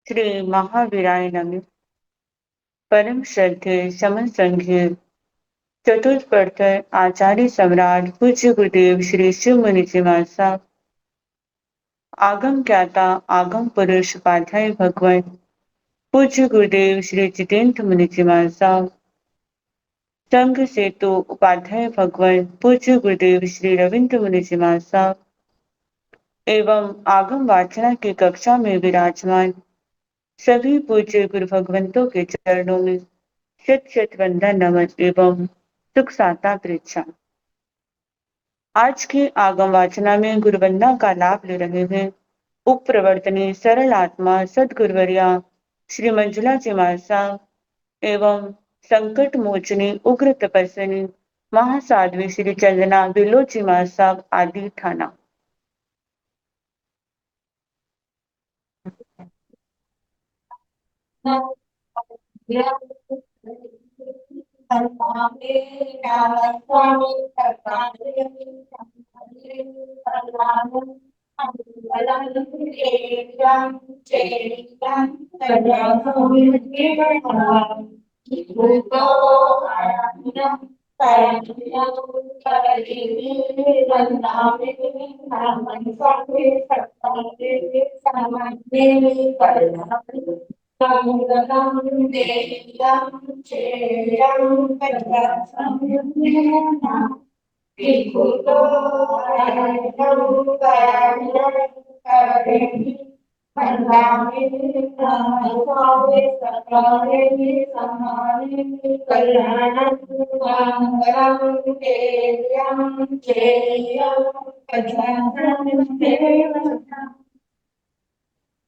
श्री महावीराय नमः। परम श्रद्धेय समन संघीय चतुष्पथ आचार्य सम्राट पूज्य गुरुदेव श्री शिव मुनि जी महाराज, आगम ज्ञाता आगम पुरुष उपाध्याय भगवान पूज्य गुरुदेव श्री जितेंद्र मुनि जी महाराज, संघ सेतु उपाध्याय भगवान पूज्य गुरुदेव श्री रविंद्र मुनि जी महाराज एवं आगम वाचना की कक्षा में विराजमान सभी पूज्य गुरु भगवंतों के चरणों में शत शत वंदन नमन एवं सुख साता पृच्छा। आज की आगम वाचना में गुरुवंदना का लाभ ले रहे हैं उप प्रवर्तनी सरल आत्मा सदगुरुवर्या श्री मंजुला जी महाराज एवं संकट मोचनी उग्र तपस्विनी महासाध्वी श्री चंदना बिलो जी महाराज आदि थाना।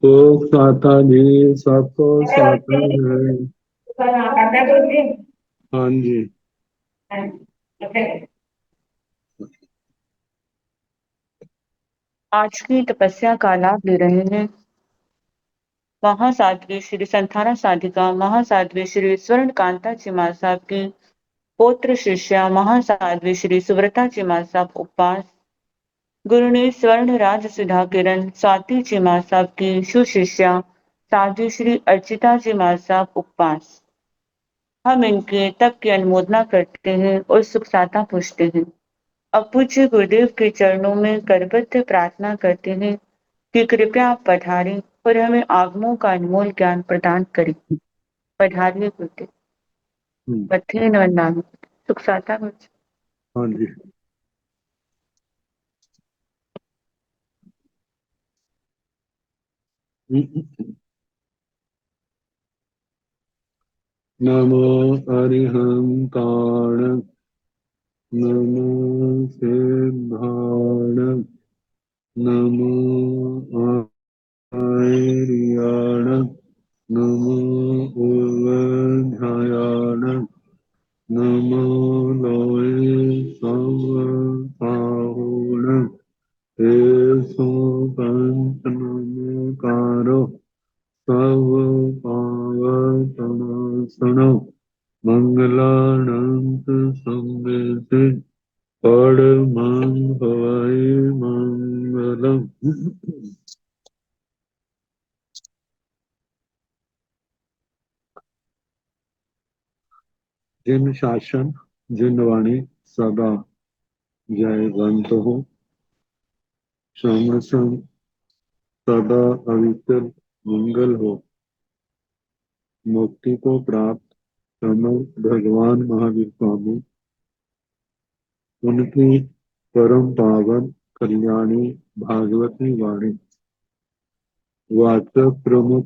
तो साता जी सबको साता है। हाँ जी। आज की तपस्या का लाभ ले रहे हैं महासाध्वी श्री संथाना साधिका महासाध्वी श्री स्वर्ण कांता जी महाराज की पौत्र शिष्या महासाध्वी श्री सुव्रता जी महाराज उपवास गुरु ने स्वर्ण राज सुधा किरण स्वाति जी महाराज की सुशिष्या साध्वी श्री अर्चिता जी महाराज उपवास। हम इनके तप की अनुमोदना करते हैं और सुख साता पूछते हैं। अब पूज्य गुरुदेव के चरणों में करबद्ध प्रार्थना करते हैं कि कृपया आप पधारें और हमें आगमों का अनमोल ज्ञान प्रदान करें। पधारिए गुरुदेव। पथे नवनाम सुख साता कुछ। हाँ जी। नमो अरिहंताण नमो सिद्धाण नमो आर्याण नमो उर्वध्यायाण नमो लोये संवसाहुण एसो पंच नमोकारो सब पावतनासनो मंगलानंत संवेदे परमं भवाय मंगलम। जिन शासन जिन वाणी सदा जयवंत हो समसम सदा अविचल मंगल हो मुक्ति को प्राप्त समर भगवान महावीर स्वामी उनकी परम पावन कल्याणी भागवती वाणी वाचक प्रमुख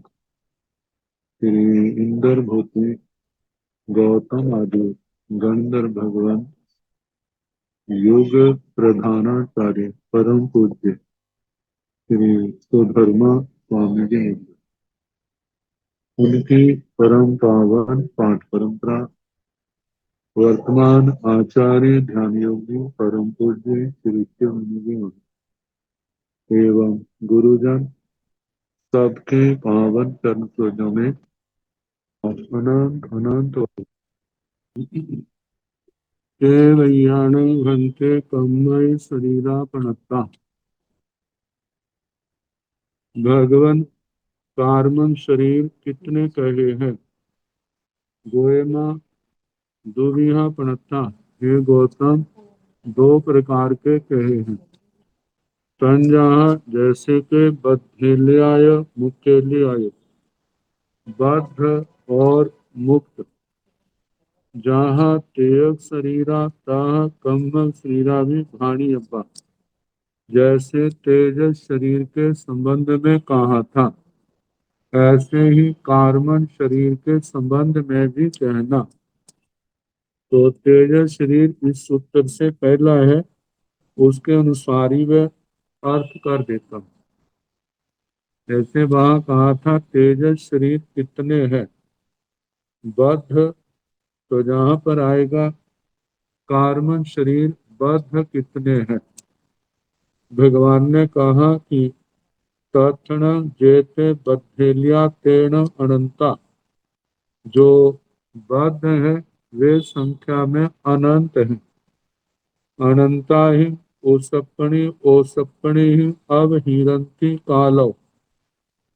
श्री इंद्र भूति गौतम आदि गंधर्व भगवान योग प्रधानाचार्य परम पूज्य श्री सुधर्मा स्वामी जी उनकी परम पावन पाठ परंपरा वर्तमान आचार्य ध्यान योगी परम पूज्य श्री शिव मुनि जी एवं गुरुजन सबके पावन चरण सूर्यों में अनंत अनंत केवल्यानं घंटे कमय शरीरा प्रणता भगवन कार्मन शरीर कितने कहे हैं? गोएमा दुविहा पणता, हे गौतम, दो प्रकार के कहे हैं। तंजहा जैसे के बद्धेल्याय मुक्केल्याय, बद्ध और मुक्त। जहाँ तेयक शरीरा तह कम्म शरीरा भी भाणी अब्बा, जैसे तेजस शरीर के संबंध में कहा था, ऐसे ही कार्मन शरीर के संबंध में भी कहना। तो तेजस शरीर इस सूत्र से पहला है, उसके अनुसार ही वह अर्थ कर देता हूँ। जैसे वहां कहा था तेजस शरीर कितने हैं, बद्ध, तो जहां पर आएगा कार्मन शरीर बद्ध कितने हैं। भगवान ने कहा कि तत्ण जेते बद्धेलिया तेण अनंता, जो बद्ध है वे संख्या में अनंत हैं। अनंता ही ओसपणी ही अब हिरंती कालो,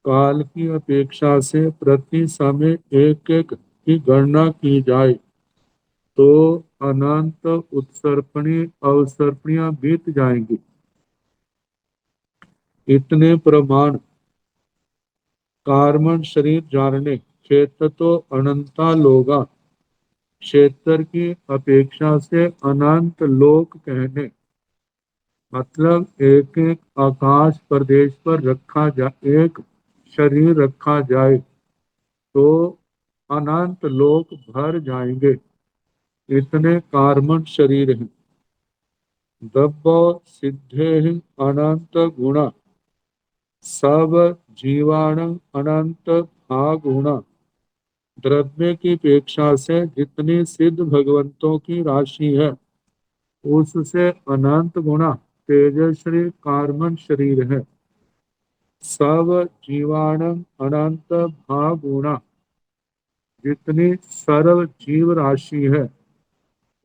काल की अपेक्षा से प्रति समय एक एक की गणना की जाए तो अनंत उत्सर्पणी अवसर्पणियां बीत जाएंगी। इतने प्रमाण कार्मन शरीर जानने, क्षेत्र तो अनंता लोगा, क्षेत्र की अपेक्षा से अनंत लोक कहने, मतलब एक एक आकाश प्रदेश पर रखा जा, एक शरीर रखा जाए तो अनंत लोक भर जाएंगे। इतने कार्मन शरीर हैं। दब्बो सिद्धे अनंत गुणा, सब जीवाण अनंत भागुणा। द्रव्य की अपेक्षा से जितनी सिद्ध भगवंतों की राशि है उससे अनंत गुणा तेजस्वी कार्मन शरीर है। सब जीवाण अनंत भागुणा, जितनी सर्व जीव राशि है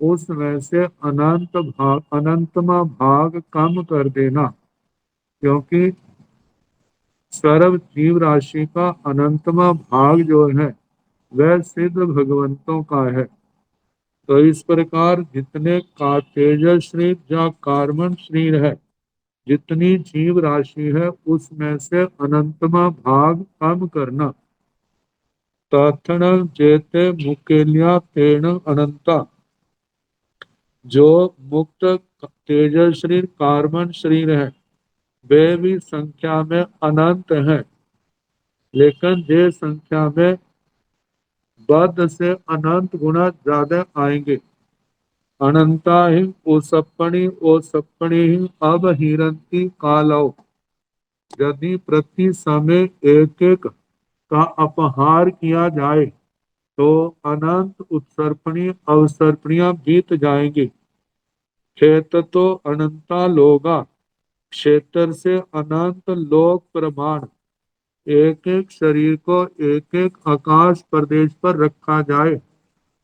उसमें से अनंतमा भाग कम कर देना, क्योंकि सर्व जीव राशि का अनंतमा भाग जो है वह सिद्ध भगवंतों का है। तो इस प्रकार जितने का तेजस शरीर या कार्मन शरीर है, जितनी जीव राशि है उसमें से अनंतमा भाग कम करना। तथन जेते मुकेलिया तेण अनंता, जो मुक्त तेजस शरीर कार्बन शरीर है वे भी संख्या में अनंत हैं, लेकिन ये संख्या में बद्ध से अनंत गुना ज्यादा आएंगे। अनंता ही ओ सपणी ही अब हिरंती कालो, यदि प्रति समय एक एक का अपहार किया जाए तो अनंत उत्सर्पणी अवसर्पणियां बीत जाएंगी। क्षेत्र तो अनंता लोगा, क्षेत्र से अनंत लोक प्रमाण। एक एक शरीर को एक एक आकाश प्रदेश पर रखा जाए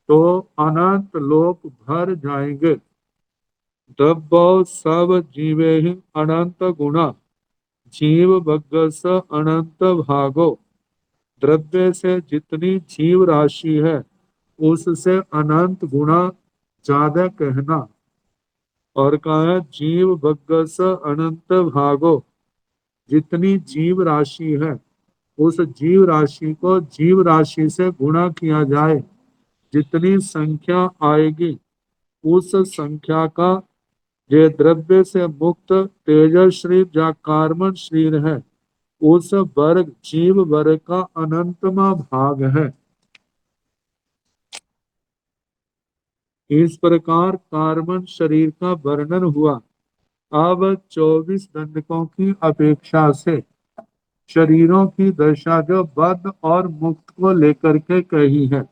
तो अनंत लोक भर जाएंगे। तब सब जीवे ही अनंत गुणा, जीव बग्गस अनंत भागो। द्रव्य से जितनी जीव राशि है उससे अनंत गुणा ज्यादा कहना। और कहा है जीव बग्गस अनंत भागो, जितनी जीव राशि है उस जीव राशि को जीव राशि से गुणा किया जाए, जितनी संख्या आएगी उस संख्या का ये द्रव्य से मुक्त तेजस शरीर या कार्बन शरीर है, उस वर्ग जीव वर्ग का अनंतमा भाग है। इस प्रकार कार्बन शरीर का वर्णन हुआ। अब 24 दंडकों की अपेक्षा से शरीरों की दशा जो बद्ध और मुक्त को लेकर के कही है।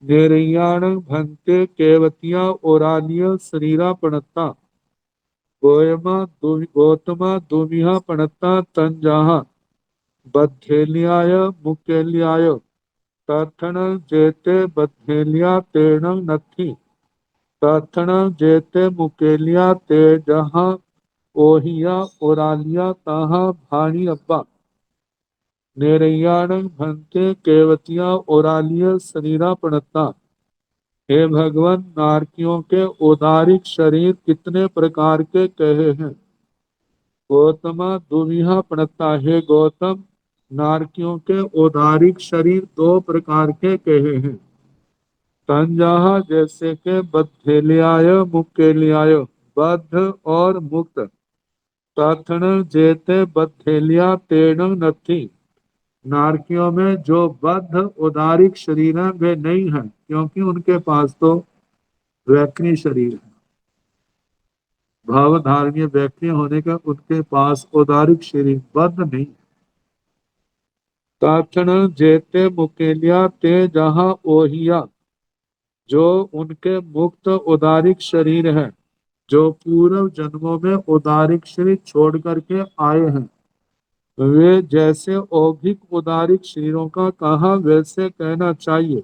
निर्याण भंते केवतिया ओरालिय शरीरा पणता, गौतमा दुमिहा पणता तंजाहा, बद्धेलियाय मुकेलियाय, तथन जेते बद्धेलिया तेण नथी, तथन जेते मुकेलिया ते जहाँ ओहिया ओरालिया तहा भाणी अब्बा। निरयाणं भंते केवतिया ओरालिय शरीरा प्रणता। हे भगवान, नारकियों के औदारिक शरीर कितने प्रकार के कहे हैं। गौतमा दुविहा प्रणता। हे गौतम, नारकियों के औदारिक शरीर दो प्रकार के कहे हैं। तंजाहा जैसे के बद्धेलियाय मुक्केलियाय, बद्ध और मुक्त। तथन जेते बद्धेलिया तेण नथी। नारकियों में जो बद्ध उदारिक शरीर है वे नहीं है, क्योंकि उनके पास तो वैक्री शरीर है। भावधारणीय वैक्री होने का उनके पास उदारिक शरीर बद्ध नहीं। ताक्षण जेते मुकेलिया ते जहां ओहिया। जो उनके मुक्त उदारिक शरीर है, जो पूर्व जन्मों में उदारिक शरीर छोड़ करके आए हैं, वे जैसे औगिक उदारिक शरीरों का कहा वैसे कहना चाहिए।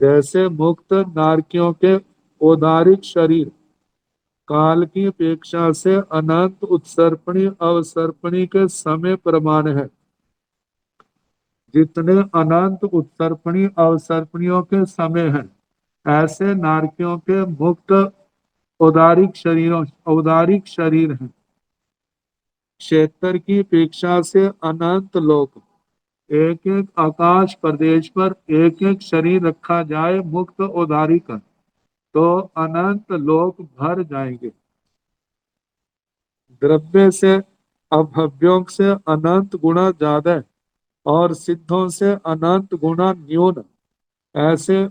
जैसे मुक्त नारकियों के औदारिक शरीर काल की अपेक्षा से अनंत उत्सर्पणी अवसर्पणी के समय प्रमाण है। जितने अनंत उत्सर्पणी अवसर्पणियों के समय हैं, ऐसे नारकियों के मुक्त औदारिक शरीर हैं। क्षेत्र की अपेक्षा से अनंत लोक, एक एक आकाश प्रदेश पर एक एक शरीर रखा जाए मुक्त औदारिक, तो अनंत लोक भर जाएंगे। द्रव्य से अभव्यों से अनंत गुना ज्यादा और सिद्धों से अनंत गुना न्यून, ऐसे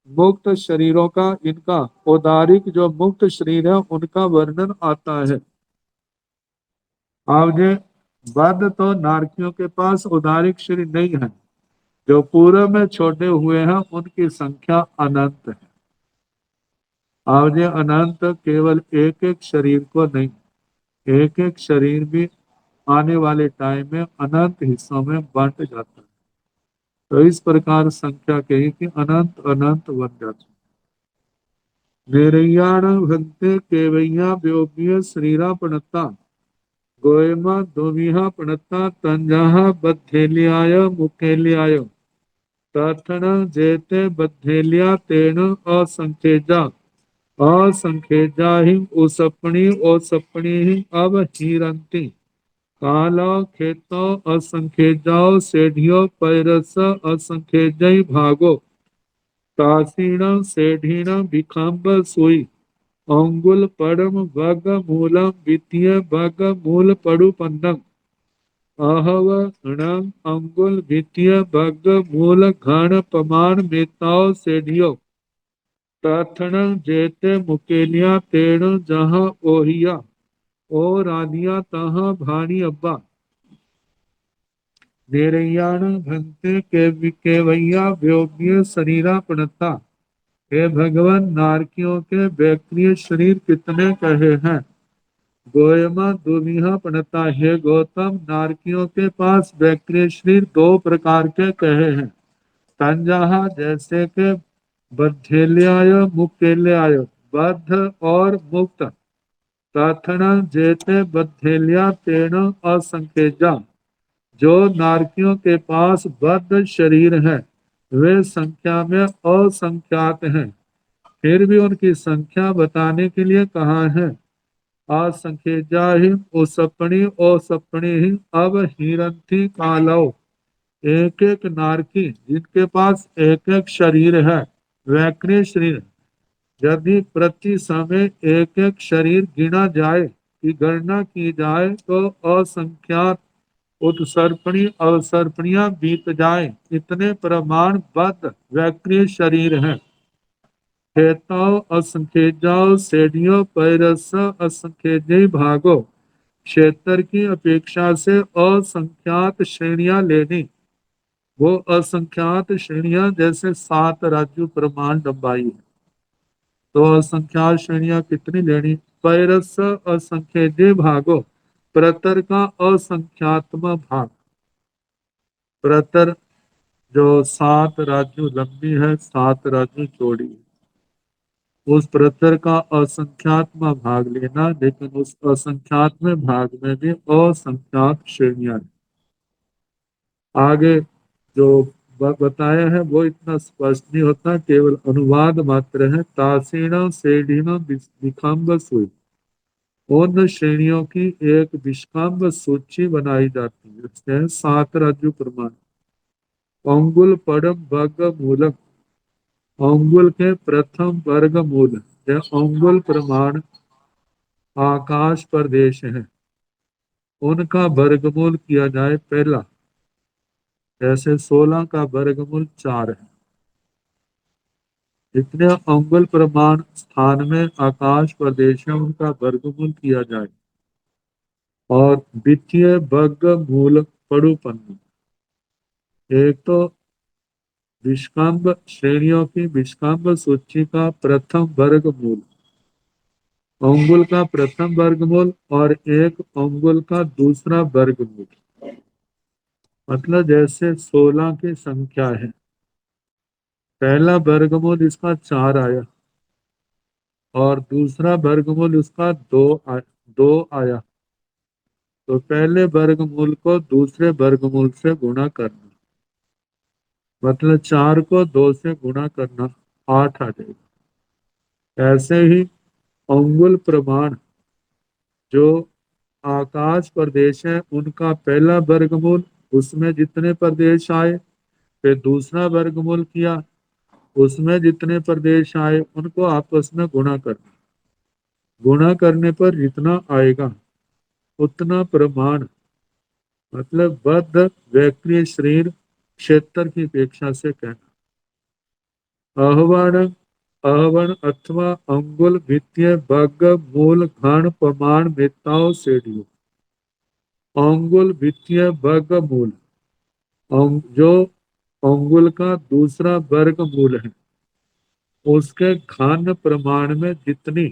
मुक्त शरीरों का, इनका औदारिक जो मुक्त शरीर है उनका वर्णन आता है। आगे बद्ध तो नारकियों के पास औदारिक शरीर नहीं है। जो पूर्व में छोड़े हुए हैं उनकी संख्या अनंत है। आगे अनंत केवल एक एक शरीर को नहीं, एक एक शरीर भी आने वाले टाइम में अनंत हिस्सों में बांट जाता है। तो इस प्रकार संख्या कही कि अनंत अनंत बन जाता है। निरयाण भंते केवैया व्योम्य श्रीरा प्रणता। गोयमा दोविहा प्रणता तंजाहा बद्धेलियाय मुकेलियाय। तथन जेते बद्धेलिया तेण असंख्येजा। असंख्येजा ही उसपणी ओसपणी ही अब हीरंती। काला खेतो असंख्येजाओ सेढ़ियो पैरस असंख्येजय भागो। तासीण सेढ़ीण भिखंब सुई। अंगुल पड़म भग मूलम वित्तीय भग मूल पड़ुपन्नम। आहव णम अंगुल वित्तीय भग मूल घन पमान मेताओ सेढ़ियो। तथण जेते मुकेलिया तेण जहां ओहिया। ओ रानिया तहां भानी अब्बा। निरयाण भंते केवैया व्योम्य शरीरा प्रणता। हे भगवान, नारकियों के वैक्रिय शरीर कितने कहे हैं। गोयमा दुविहा प्रणता। हे गौतम, नारकियों के पास वैक्रिय शरीर दो प्रकार के कहे हैं। तंजाहा जैसे के बद्धेल्याय मुकेल्याय, बद्ध और मुक्त। तथण जेते बद्धेल्या तेण असंख्येजा। जो नारकियों के पास बद्ध शरीर है वे संख्या में असंख्यात हैं। फिर भी उनकी संख्या बताने के लिए कहा है। असंख्येजा ही ओसपणी ही अब हिरंथी कालो। एक एक नारकी जिनके पास एक एक शरीर है, वैक्रिय शरीर, यदि प्रति समय एक एक शरीर गिना जाए की गणना की जाए तो असंख्यात उत्सर्पणी अवसर्पणियां बीत जाए, इतने प्रमाणबद्ध वैक्रिय शरीर हैं। खेताओ असंख्येजाओ सेढ़ियों पैरस असंख्येजय भागो। क्षेत्र की अपेक्षा से असंख्यात श्रेणियां लेनी, वो असंख्यात श्रेणियां जैसे 7 राज्य प्रमाण लंबाई है, तो असंख्यात श्रेणियां कितनी लेनी। पैरस असंख्येजय भागो। प्रतर का असंख्यात्म भाग। प्रतर जो 7 राज्यों लंबी है, 7 राज्यों चौड़ी है, उस प्रतर का असंख्यात्म भाग लेना, लेकिन उस असंख्यात्म भाग में भी असंख्यात श्रेणियां हैं। आगे जो बताया है वो इतना स्पष्ट नहीं होता, केवल अनुवाद मात्र है। तासीण सेढ़ीण विखाम्ब सुई, उन श्रेणियों की एक विष्काम्ब सूची बनाई जाती है। जैसे सात रज्जु प्रमाण, अंगुल पड़म भग मूलक, अंगुल के प्रथम वर्ग मूल, अंगुल प्रमाण आकाश प्रदेश है, उनका वर्गमूल किया जाए पहला। ऐसे 16 का वर्गमूल 4 है। इतने अंगुल प्रमाण स्थान में आकाश प्रदेश है, उनका वर्गमूल किया जाए। और द्वितीय वर्ग मूल पड़ुपन्न, एक तो विष्काम्ब श्रेणियों की विष्काम्ब सूची का प्रथम वर्ग मूल, अंगुल का प्रथम वर्गमूल, और एक अंगुल का दूसरा वर्गमूल। मतलब जैसे 16 की संख्या है, पहला वर्गमूल इसका 4 आया और दूसरा वर्गमूल उसका 2 आया, तो पहले वर्गमूल को दूसरे वर्गमूल से गुणा करना, मतलब 4 को 2 से गुणा करना, 8 आ जाएगा। ऐसे ही अंगुल प्रमाण जो आकाश प्रदेश है, उनका पहला वर्गमूल, उसमें जितने प्रदेश आए, फिर दूसरा वर्गमूल किया, उसमें जितने प्रदेश आए उनको आपस में गुणा करना। गुणा करने पर जितना आएगा उतना प्रमाण, मतलब बद्ध वैक्रिय शरीर क्षेत्र की अपेक्षा से कहना। आहवान, आहवन अथवा अंगुल वित्तीय बग मूल घण प्रमाण वेताओ सेडियो, अंगुल वित्तीय बग मूल, जो अंगुल का दूसरा वर्ग मूल है, उसके घन प्रमाण में जितनी,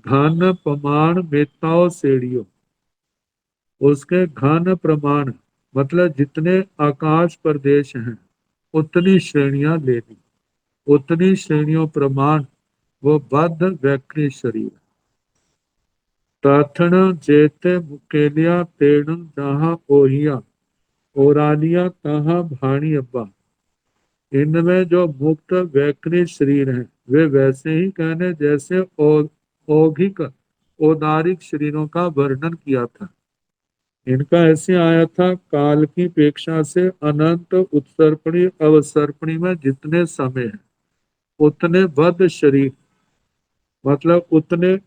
घन प्रमाण वेताओ सेडियो, उसके घन प्रमाण मतलब जितने आकाश प्रदेश हैं उतनी श्रेणियां लेनी, उतनी श्रेणियों प्रमाण वो बद्ध वैक्री शरीर। तथन जेते मुकेलिया तेण जहाँ ओहिया, ओरालिया कहाँ भाणी अब्बा, इनमें जो मुक्त वैक्री शरीर हैं वे वैसे ही कहने जैसे औगिक औदारिक शरीरों का वर्णन किया था। इनका ऐसे आया था, काल की अपेक्षा से अनंत उत्सर्पणी अवसर्पणी में जितने समय है उतने बद्ध शरीर, मतलब उतने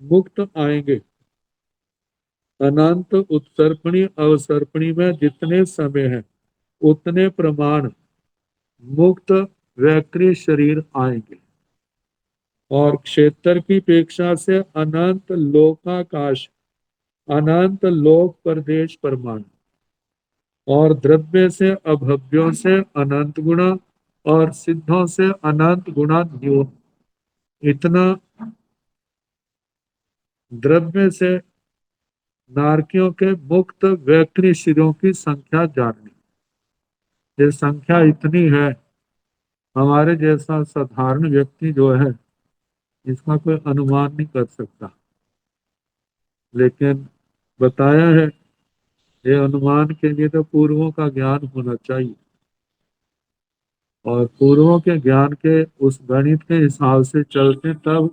मुक्त आएंगे। अनंत उत्सर्पणी अवसर्पणी में जितने समय है उतने प्रमाण मुक्त वैक्री शरीर आएंगे। और क्षेत्र की अपेक्षा से अनंत लोकाकाश, अनंत लोक प्रदेश प्रमाण, और द्रव्य से अभव्यों से अनंत गुणा, और सिद्धों से अनंत गुणा न्यून। इतना द्रव्य से नारकियों के मुक्त वैक्री शिरों की संख्या जाननी। ये संख्या इतनी है, हमारे जैसा साधारण व्यक्ति जो है इसका कोई अनुमान नहीं कर सकता। लेकिन बताया है, ये अनुमान के लिए तो पूर्वों का ज्ञान होना चाहिए, और पूर्वों के ज्ञान के उस गणित के हिसाब से चलते तब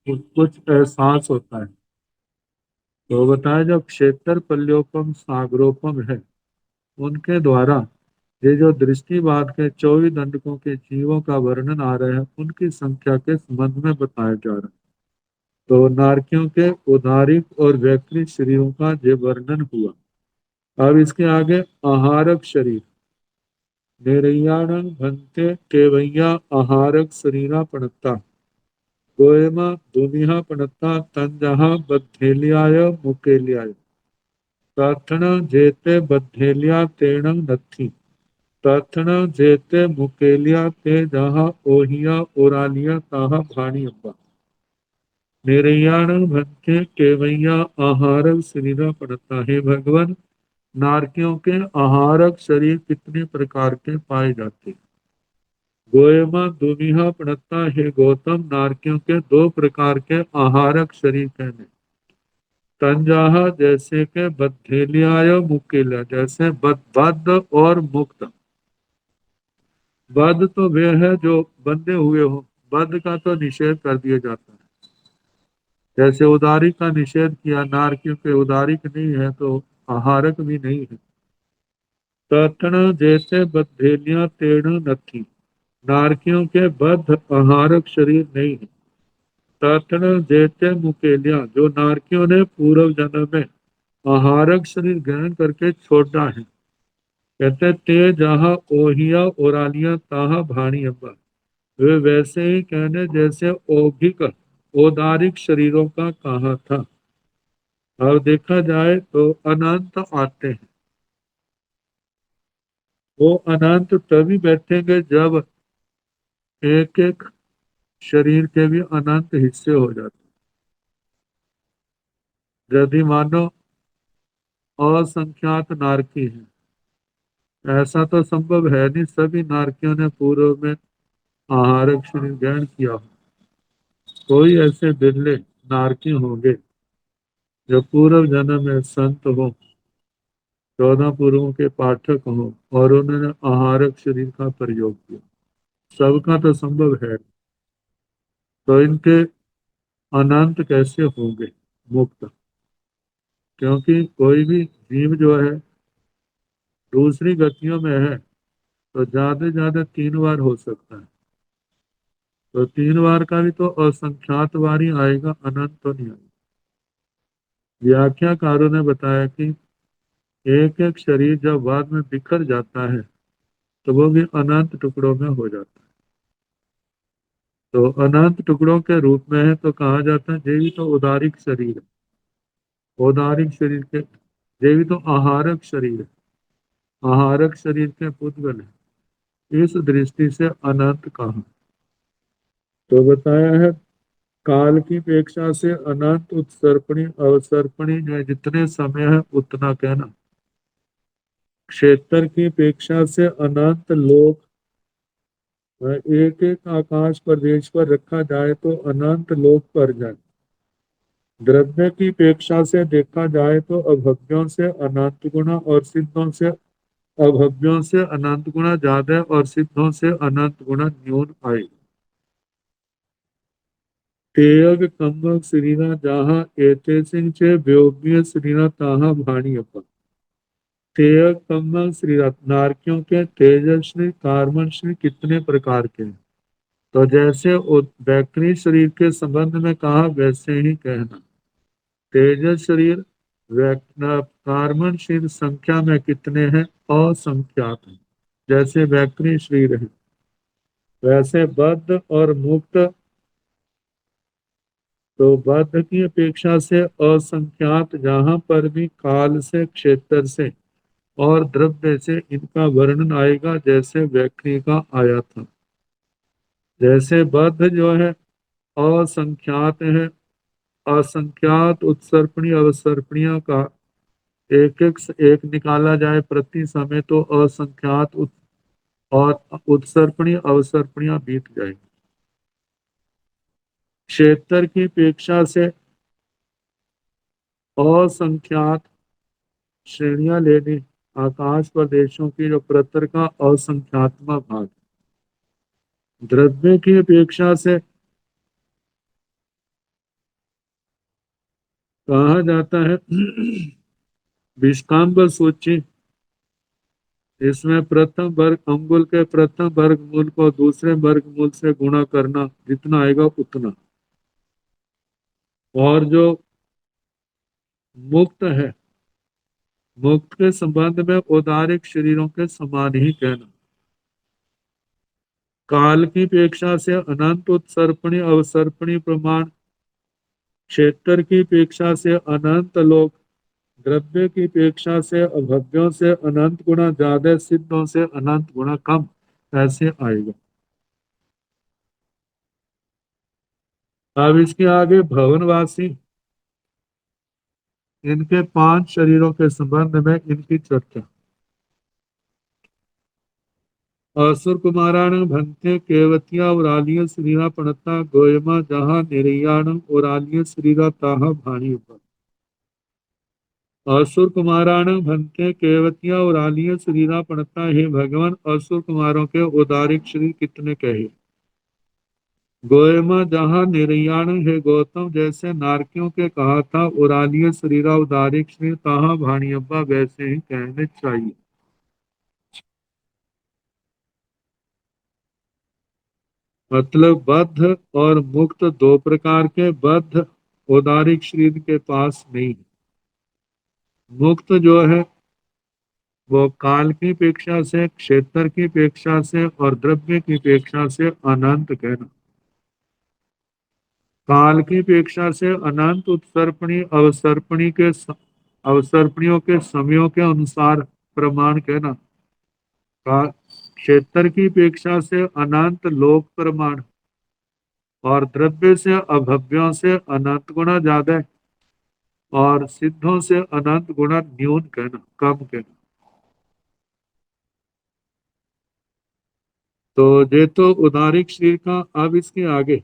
कुछ एहसास होता है। तो बताया, जब क्षेत्र पल्योपम सागरोपम है, उनके द्वारा ये जो दृष्टिवाद के 24 दंडकों के जीवों का वर्णन आ रहा है उनकी संख्या के संबंध में बताया जा रहा है। तो नारकियों के उदारिक और वैक्रिक शरीरों का ये वर्णन हुआ। अब इसके आगे आहारक शरीर, निरैयाण भंते केवैया आहारक शरीरा पणता, गोयमा दुनिया पणता तंजहा बद्धेलियाय मुकेलियाय, तथण जेते बद्धेलिया तेण नथी, तथण जेते मुकेलिया ते जहा ओहिया ओरालिया ताहा भाणी अब्बा, निरैयाण भंते केवैया आहारक शरीरा पणता। हे भगवान, नारकियों के आहारक शरीर कितने प्रकार के पाए जाते हैं। गोयमा दुमिहा प्रणता, हे गौतम, नारकियों के 2 प्रकार के आहारक शरीर कहने। तंजाहा जैसे के बद्धेलियाय मुकेला, जैसे बद्ध और मुक्त। बद्ध तो वे है जो बंधे हुए हो, बद्ध का तो निषेध कर दिया जाता है। जैसे उदारी का निषेध किया, नारकियों के उदारिक नहीं है तो आहारक भी नहीं है। तत्ण जैसे बद्धेलियां तेण नथी, नारकियों के बद्ध आहारक शरीर नहीं है। तत्ण जैसे मुकेलियां, जो नारकियों ने पूर्व जन्म में आहारक शरीर ग्रहण करके छोड़ा है। कहते ते जहाँ ओहिया ओरालिया ताहा भाणी अम्बा, वे वैसे ही कहने जैसे औगिक औदारिक शरीरों का कहा था। अब देखा जाए तो अनंत आते हैं, वो अनंत तभी बैठेंगे जब एक एक शरीर के भी अनंत हिस्से हो जाते हैं। यदि मानो असंख्यात नारकी है, ऐसा तो संभव है नहीं सभी नारकियों ने पूर्व में आहारक शरीर ग्रहण किया हो। कोई ऐसे बिरले नारकी होंगे जो पूर्व जन्म में संत हो, 14 पुरुषों के पाठक हों और उन्होंने आहारक शरीर का प्रयोग किया। सबका तो संभव है, तो इनके अनंत कैसे होंगे मुक्त? क्योंकि कोई भी जीव जो है दूसरी गतियों में है तो ज्यादा से ज्यादा 3 बार हो सकता है। तो 3 बार का भी तो असंख्यात बार ही आएगा, अनंत तो नहीं आएगा। व्याख्याकारों ने बताया कि एक एक शरीर जब बाद में बिखर जाता है तो वो भी अनंत टुकड़ों में हो जाता है। तो अनंत टुकड़ों के रूप में है तो कहा जाता है देवी तो उदारिक शरीर है। औदारिक शरीर के देवी तो आहारक शरीर है, आहारक शरीर के पुद्गल है। इस दृष्टि से अनंत कहा। तो बताया है काल की अपेक्षा से अनंत उत्सर्पणी अवसर्पणी है, जितने समय है उतना कहना। क्षेत्र की अपेक्षा से अनंत लोक, एक एक आकाश प्रदेश पर रखा जाए तो अनंत लोक पर जाए। द्रव्य की अपेक्षा से देखा जाए तो अभव्यों से अनंत गुना और सिद्धों से अभव्यों से अनंत गुना ज्यादा और सिद्धों से अनंत गुना न्यून आए। तेयग कम्बक श्रीना जहाँ एते सिंह चे व्योम्य श्रीना ताहा भाणी अपन। तेयग कम्बक श्रीरथ, नारकियों के तेजस्वी कार्मश्री कितने प्रकार के हैं? तो जैसे बैकरी शरीर के संबंध में कहा वैसे ही कहना। तेजस शरीर कार्बन शरीर संख्या में कितने हैं? असंख्यात हैं। जैसे बैकरी शरीर है वैसे बद्ध और मुक्त, तो बद्ध की अपेक्षा से असंख्यात, जहां पर भी काल से क्षेत्र से और द्रव्य से इनका वर्णन आएगा जैसे बैकरी का आया था। जैसे बद्ध जो है असंख्यात है, असंख्यात उत्सर्पणी अवसर्पणियों का एक निकाला जाए प्रति समय तो असंख्यात और उत्सर्पणी अवसर्पणियां बीत जाएंगी। क्षेत्र की अपेक्षा से असंख्यात श्रेणियां लेनी, आकाश प्रदेशों की जो प्रतर का असंख्यात्मा भाग। द्रव्य की अपेक्षा से कहा जाता है विष्काम्बर सूची, इसमें प्रथम वर्ग अंगुल के प्रथम वर्ग मूल को दूसरे वर्ग मूल से गुणा करना, जितना आएगा उतना। और जो मुक्त है, मुक्त के संबंध में औदारिक शरीरों के समान ही कहना। काल की अपेक्षा से अनंत उत्सर्पणी अवसर्पणी प्रमाण, क्षेत्र की अपेक्षा से अनंत लोक, द्रव्य की अपेक्षा से अभव्यों से अनंत गुना ज्यादा, सिद्धों से अनंत गुना कम, ऐसे आएगा। अब इसके आगे भवनवासी, इनके 5 शरीरों के संबंध में इनकी चर्चा। असुर कुमाराण भंते केवतिया उरालिय श्रीरा पणता गोयमा जहाँ निरयाण उरालिय श्रीरा ताहा भाणी ऊपर। असुर कुमाराण भंते केवतिया और आलिय शरीरा पड़ता हे भगवान। असुर कुमारों के उदारिक शरीर कितने कहे। गोयमा जहाँ निर्याण है गौतम, जैसे नारकियों के कहा था उरालिय शरीरा उदारिक शरीर, तहाँ भाणियब्बा वैसे ही कहने चाहिए। मतलब बद्ध और मुक्त दो प्रकार के। बद्ध उदारिक शरीर के पास नहीं है। मुक्त जो है वो काल की अपेक्षा से, क्षेत्र की अपेक्षा से और द्रव्य की अपेक्षा से अनंत कहना। काल की अपेक्षा से अनंत उत्सर्पणी अवसर्पणी के अवसर्पणियों के समयों के अनुसार प्रमाण कहना। क्षेत्र की अपेक्षा से अनंत लोक प्रमाण और द्रव्य से अभव्यों से अनंत गुना ज्यादा है और सिद्धों से अनंत गुना न्यून कहना, कम कहना। तो ये तो उदारिक शरीर का। अब इसके आगे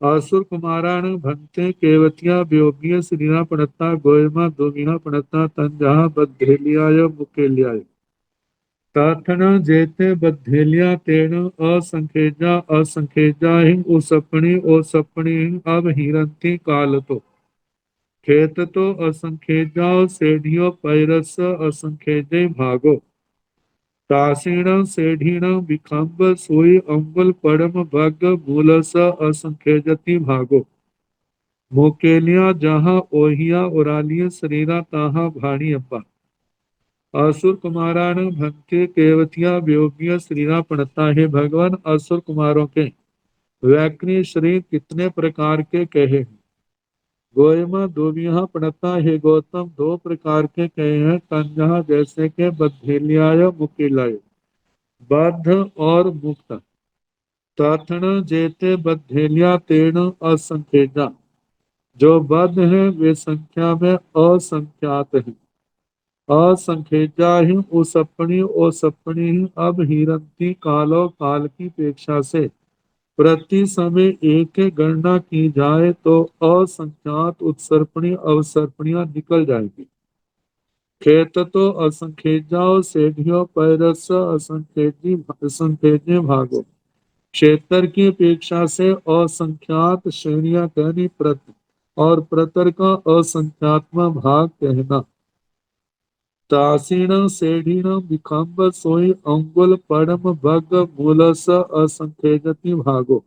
असुर कुमाराण भंते केवतिया वियोगिय श्रीना पड़ता गोयमा दोगिना पड़ता तंजहा बद्धेलियाय मुकेलियाय। ताथन जेते बद्धेलिया तेण असंखेजा असंखेजा हिं उसपणी ओ सपणी हिं अब हिरंती काल तो। खेत तो असंखेजा सेढ़ियो पैरस असंखेजे भागो। तासीण सेढ़ीण विखंब सोई अंगुल पड़म भग मूलस असंखेजति भागो। मोकेलिया जहाँ ओहिया उरालिय शरीरा ताहा भाणी अब्बा। असुर कुमारान भक्ति केवतिया वियोगिय शरीरा पड़ता है भगवान। असुर कुमारों के वैक्री शरीर कितने प्रकार के कहे हैं। गोयमा दोबिया पड़ता है गौतम, दो प्रकार के कहे हैं। तंजहा जैसे के बद्धेलियाय मुकेलाय, बद्ध और मुक्त। ताथण जेते बद्धेलिया तेण असंख्येजा, जो बद्ध है वे संख्या में असंख्यात है। असंख्येजा ही उसपणी ओ सपणी ही अब हिरंती कालो, काल की अपेक्षा से प्रति समय एक एक गणना की जाए तो असंख्यात उत्सर्पणी अवसर्पणियां निकल जाएगी। खेत तो असंख्येजाओ सेठियों पैरस असंख्येजी असंख्येजे भागो। क्षेत्र की अपेक्षा से असंख्यात श्रेणियां कहनी प्रत और प्रतर का असंख्यात्म भाग कहना। तासीण सेढ़ीण विखंब सोई अंगुल पड़म भग मूलस असंखेजति भागो।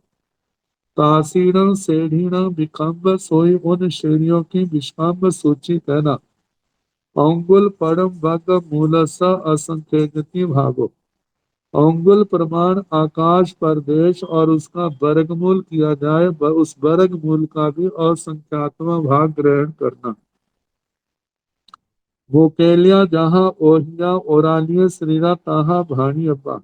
तासीण सेढ़ीण विखंब सोई उन श्रेणियों की विषाम्ब सूची कहना। अंगुल पड़म भग मूलस असंखेजति भागो। अंगुल प्रमाण आकाश प्रदेश और उसका वर्गमूल किया जाए, उस वर्गमूल का भी असंख्यात्म भाग ग्रहण करना। मुकेलिया जहाँ ओहिया ओरालिय शरीरा ताहा भाणी अब्बा।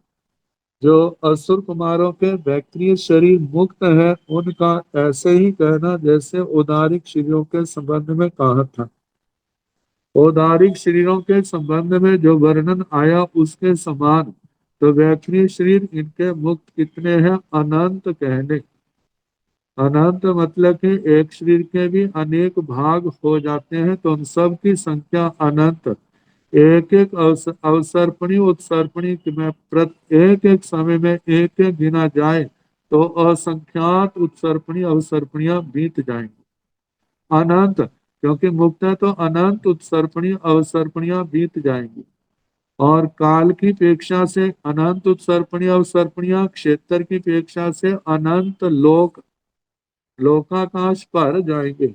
जो असुर कुमारों के वैक्रिय शरीर मुक्त है उनका ऐसे ही कहना जैसे उदारिक शरीरों के संबंध में कहा था। औदारिक शरीरों के संबंध में जो वर्णन आया उसके समान तो वैक्रिय शरीर इनके मुक्त कितने हैं, अनंत कहने। अनंत मतलब कि एक शरीर के भी अनेक भाग हो जाते हैं तो उन सब की संख्या अनंत। एक एक अवसर्पणी उत्सर्पणी में एक एक समय में एक एक गिना जाए तो असंख्यात उत्सर्पणी अवसर्पणियां बीत जाएंगी। अनंत क्योंकि मुक्त है तो अनंत उत्सर्पणी अवसर्पणियां बीत जाएंगी। और काल की अपेक्षा से अनंत उत्सर्पणी अवसर्पणियां, क्षेत्र की अपेक्षा से अनंत लोक लोकाकाश पर जाएंगे।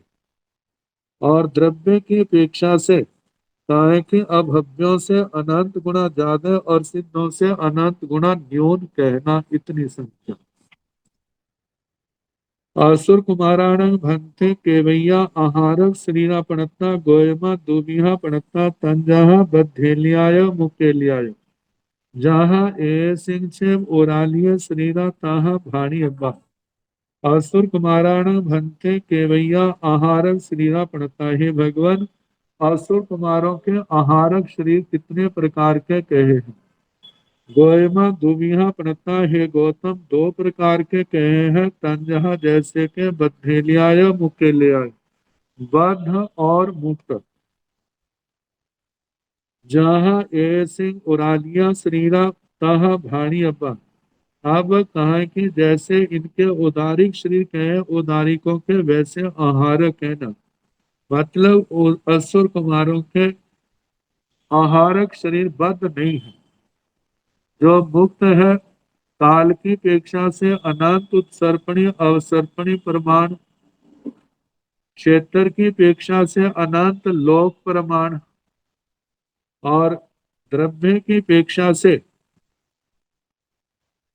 और द्रव्य की अपेक्षा से काहे कि अभव्यों से अनंत गुना ज्यादा और सिद्धों से अनंत गुना न्यून कहना, इतनी संख्या। असुर कुमाराण भंते केवैया आहार श्रीरा पणता गोयमा दुबिहा पणता तंजहा बद्धेलियाय मुकेलियाय। जहाँ ए सिंह छेम ओरालिय श्रीरा ताहा भाणी अब्बा। असुर कुमाराण भंते केवैया आहार श्रीरा पणता हे भगवान। असुर कुमारों के आहारक शरीर कितने प्रकार के कहे हैं। गोयमा दुबिहा प्रणता हे गौतम, दो प्रकार के कहे हैं। तंजहा जैसे के बद्धेलियाय मुकेलियाय, बद्ध और मुक्त। जहाँ ए सिंह उरालिया शरीरा तह भाणी अब्बा। अब कहा कि जैसे इनके उदारिक शरीर के हैं उदारिकों के वैसे आहारक है ना। मतलब असुर कुमारों के आहारक शरीर बद्ध नहीं है। जो मुक्त है काल की अपेक्षा से अनंत उत्सर्पणी अवसर्पणी प्रमाण, क्षेत्र की अपेक्षा से अनंत लोक प्रमाण, और द्रव्य की अपेक्षा से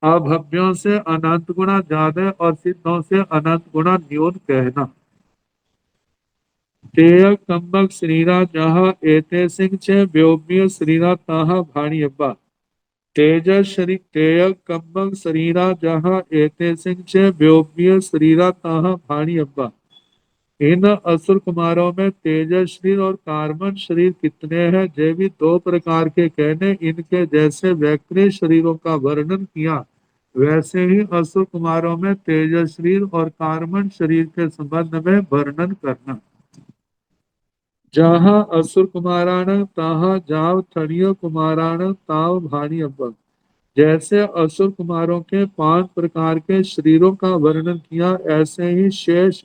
अभव्यों से अनंत गुना ज्यादा और सिद्धों से अनंत गुना न्यून कहना। तेय कम्बक श्रीरा जहाँ एते सिंह छे व्योम्य श्रीरा ताहा भाणी अब्बा। तेज शरीर तेय कम्बक शरीरा जहाँ एते सिंह छे व्योम्य शरीरा ताहा भाणी अब्बा। इन असुर कुमारों में तेजस शरीर और कार्बन शरीर कितने हैं, जे भी दो प्रकार के कहने। इनके जैसे वैकृत शरीरों का वर्णन किया वैसे ही असुर कुमारों में तेजस शरीर और कार्बन शरीर के संबंध में वर्णन करना। जहाँ असुर कुमाराण तहाँ जाव थड़ियो कुमाराण ताव भाणी अब्बा। जैसे असुर कुमारों के 5 प्रकार के शरीरों का वर्णन किया ऐसे ही शेष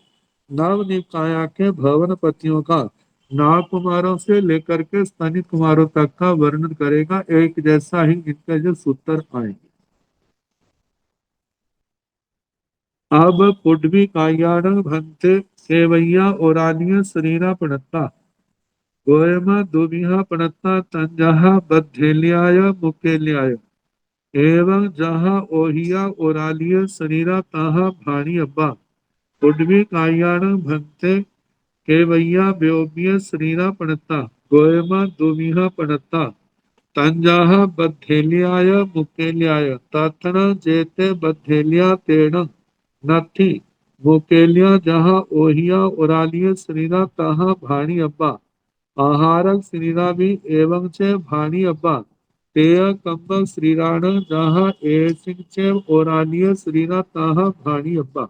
नव निकाया के भवन पतियों का नाग कुमारों से लेकर के स्तनित कुमारों तक का वर्णन करेगा। एक जैसा ही इनके जो सूत्र आएंगे। अब पुडवी कायाण भंते सेवैया ओरानिय शरीरा पणत्ता। गोयमा दुबिहा पणत्ता तंजहा बद्धेल्याय मुकेल्याय। एवं जहाँ ओहिया ओरालिय शरीरा ताहा भाणी अब्बा। पुडवी कायाण भंते केवैया व्योम्य शरीरा पणत्ता। गोयमा दुबिहा पणत्ता तंजाहा बद्धेल्याय मुकेल्याय। तथन जेते बद्धेल्या तेण नथी मुकेलिया जहाँ ओहिया ओरालिय शरीरा ताहा भाणी अब्बा। आहारक श्रीरा भी एवं चे भाणी अब्बा। तेय कंबक श्रीराण जहाँ ए सिंह चे ओरानिय श्रीरा ताहा भाणी अब्बा।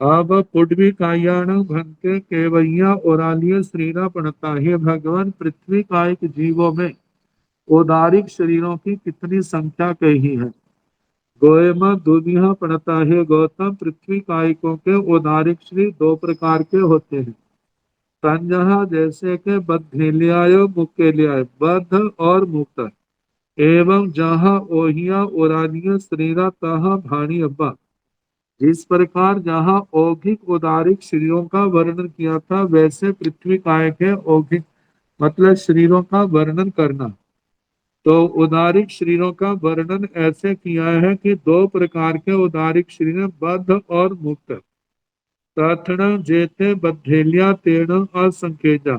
अब पुडवी कायाण भंते केवैया ओरालिय श्रीरा पणता। हे भगवान पृथ्वी कायिक जीवों में औदारिक शरीरों की कितनी संख्या कही है। गोयमा दुबिहा पणता। है गौतम पृथ्वी कायिकों के औदारिक शरीर 2 प्रकार के होते हैं। तंजहा जैसे के बद्धेल्याय मुकेल्याय बद्ध और मुक्त। एवं जहाँ ओहिया ओरानिय शरीरा तहा भाणी अब्बा। जिस प्रकार जहाँ औगिक उदारिक शरीरों का वर्णन किया था वैसे पृथ्वी काय के औगिक मतलब शरीरों का वर्णन करना। तो उदारिक शरीरों का वर्णन ऐसे किया है कि 2 प्रकार के उदारिक शरीर बद्ध और मुक्त। तथण जेते बद्धेलिया तेण असंख्येजा।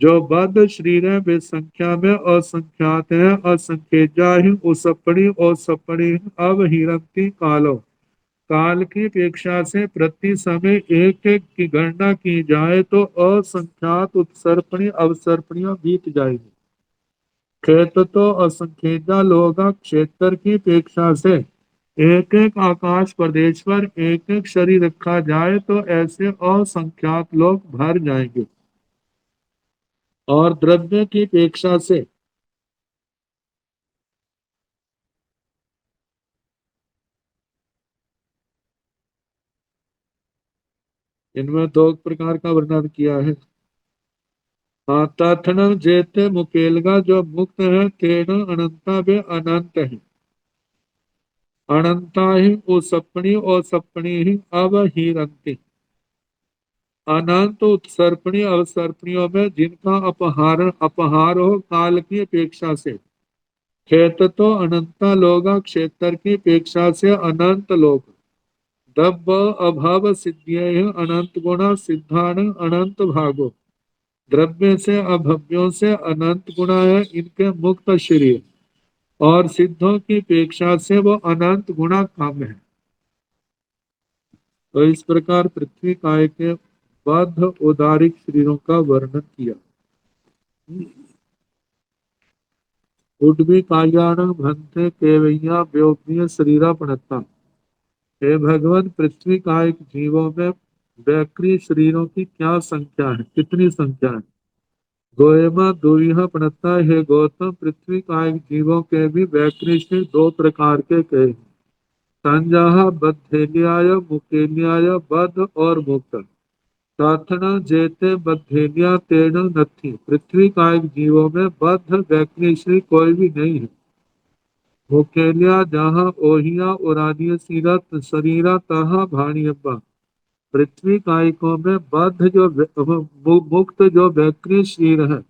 जो बद्ध शरीर है वे संख्या में असंख्यात है। असंख्येजा ही उसपणी और सपणी अवहिरंती कालो। काल की अपेक्षा से प्रति समय एक एक की गणना की जाए तो असंख्यात उत्सर्पणी अवसर्पणियां बीत जाएगी। क्षेत्र तो असंख्येजा लोग क्षेत्र की अपेक्षा से एक एक आकाश प्रदेश पर एक एक शरीर रखा जाए तो ऐसे असंख्यात लोग भर जाएंगे। और द्रव्य की अपेक्षा से इनमें 2 प्रकार का वर्णन किया है। हाँ तथन जेते मुकेलगा जो मुक्त है तेन अनंता वे अनंत है। अनंता ही उसपणी और सपणी ही अवहीरंती। अनंत उत्सर्पणी अवसर्पणियों में जिनका अपहार हो काल की अपेक्षा से। क्षेत्र तो अनंता लोग क्षेत्र की अपेक्षा से अनंत लोग। दब्ब अभाव सिद्धिय अनंत गुणा सिद्धान अनंत भागो। द्रव्य से अभव्यों से अनंत गुणा है इनके मुक्त शरीर। और सिद्धों की अपेक्षा से वो अनंत गुणा कम है। तो इस प्रकार पृथ्वी काय के बद्ध उदारिक शरीरों का वर्णन किया। उड्मी कायाण भंते केवैया व्योम्य शरीरा पणता। हे भगवान, पृथ्वी का एक जीवों में वैक्री शरीरों की क्या संख्या है, कितनी संख्या है। गोएमा दुविहा पणता। हे गौतम, पृथ्वी का एक जीवों के भी वैक्री से दो प्रकार के कहे। संजाहा बद्धेन्याय मुकेन्याय, बद्ध और मुक्त। प्रार्थना जेते बद्धेन्या तेण नथी। पृथ्वी का एक जीवों में बद्ध वैक्री श्री कोई भी नहीं है। मुकेलिया जहाँ ओहिया उरानिय सीरत शरीरा तहा भाणियब्बा। पृथ्वी कायिकों में बद्ध जो मुक्त जो वैक्री शरीर है,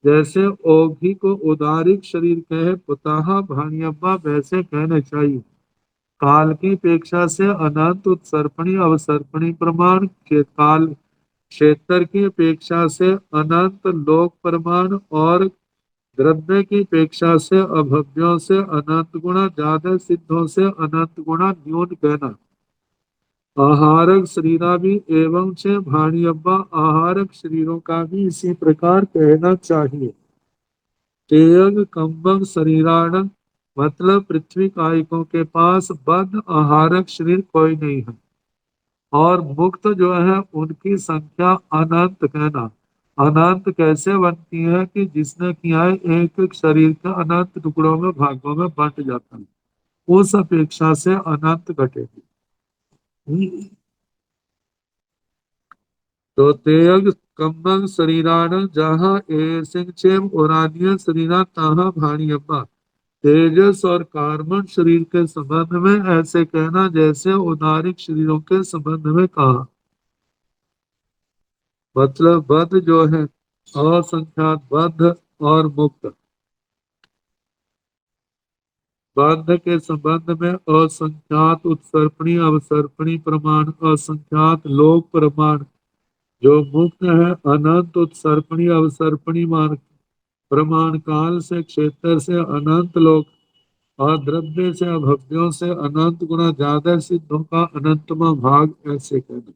जैसे ओघी को उदारिक शरीर कहे पुताहा भाणियब्बा, वैसे कहना चाहिए। काल की अपेक्षा से अनंत उत्सर्पणी अवसर्पणी प्रमाण के काल, क्षेत्र की अपेक्षा से अनंत लोक प्रमाण और द्रव्य की अपेक्षा से अभव्यों से अनंत गुणा ज्यादा, सिद्धों से अनंत गुणा न्यून कहना। आहारक शरीरा भी एवं से भाणियब्बा, आहारक शरीरों का भी इसी प्रकार कहना चाहिए। तेयग कंबक शरीराण, मतलब पृथ्वी कायिकों के पास बद्ध आहारक शरीर कोई नहीं है। और मुक्त जो है उनकी संख्या अनंत कहना। अनंत कैसे बनती है कि जिसने किया है एक एक शरीर का अनंत टुकड़ों में भागों में बंट जाता है, उस अपेक्षा से अनंत घटेगी। तो तेयग कम्बंग शरीराण जहाँ एसिंचेम ओरानिय शरीरा तहाँ भाणियब्बा। तेजस और कार्बन शरीर के संबंध में ऐसे कहना जैसे उदारिक शरीरों के संबंध में कहा। मतलब बद्ध जो है असंख्यात बद्ध और मुक्त। बद्ध के संबंध में असंख्यात उत्सर्पणी अवसर्पणी प्रमाण, असंख्यात लोक प्रमाण। जो मुक्त है अनंत उत्सर्पणी अवसर्पणी मान प्रमाण, काल से क्षेत्र से अनंत लोक और द्रव्य से अभव्यों से अनंत गुना ज्यादा, सिद्धों का अनंतमा भाग, ऐसे कहना।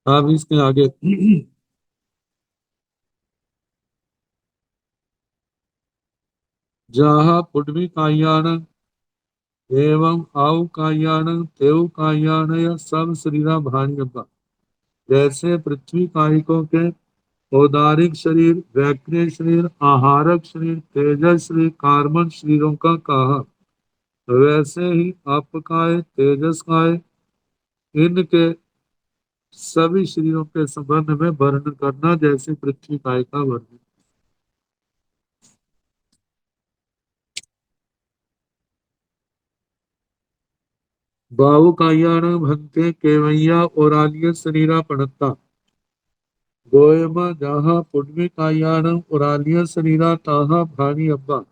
अब इसके आगे जहाँ पुडवी कायान एवं आव कायान तेव कायान, या सब शरीरा भाण्यवा। जैसे पृथ्वी कायिकों के औदारिक शरीर, वैक्रिय शरीर, आहारक शरीर, तेजस शरीर, कार्बन शरीरों का कहा, वैसे ही अपकाय तेजस काय इनके सभी शरीरों के संबंध में वर्णन करना, जैसे पृथ्वी काय का वर्णन। बाहु कायान भंते केवैया ओरालिय शरीरा पणता। गोयमा जहाँ पुण्य कायान ओरालिय शरीरा ताहा भानी अब्बा।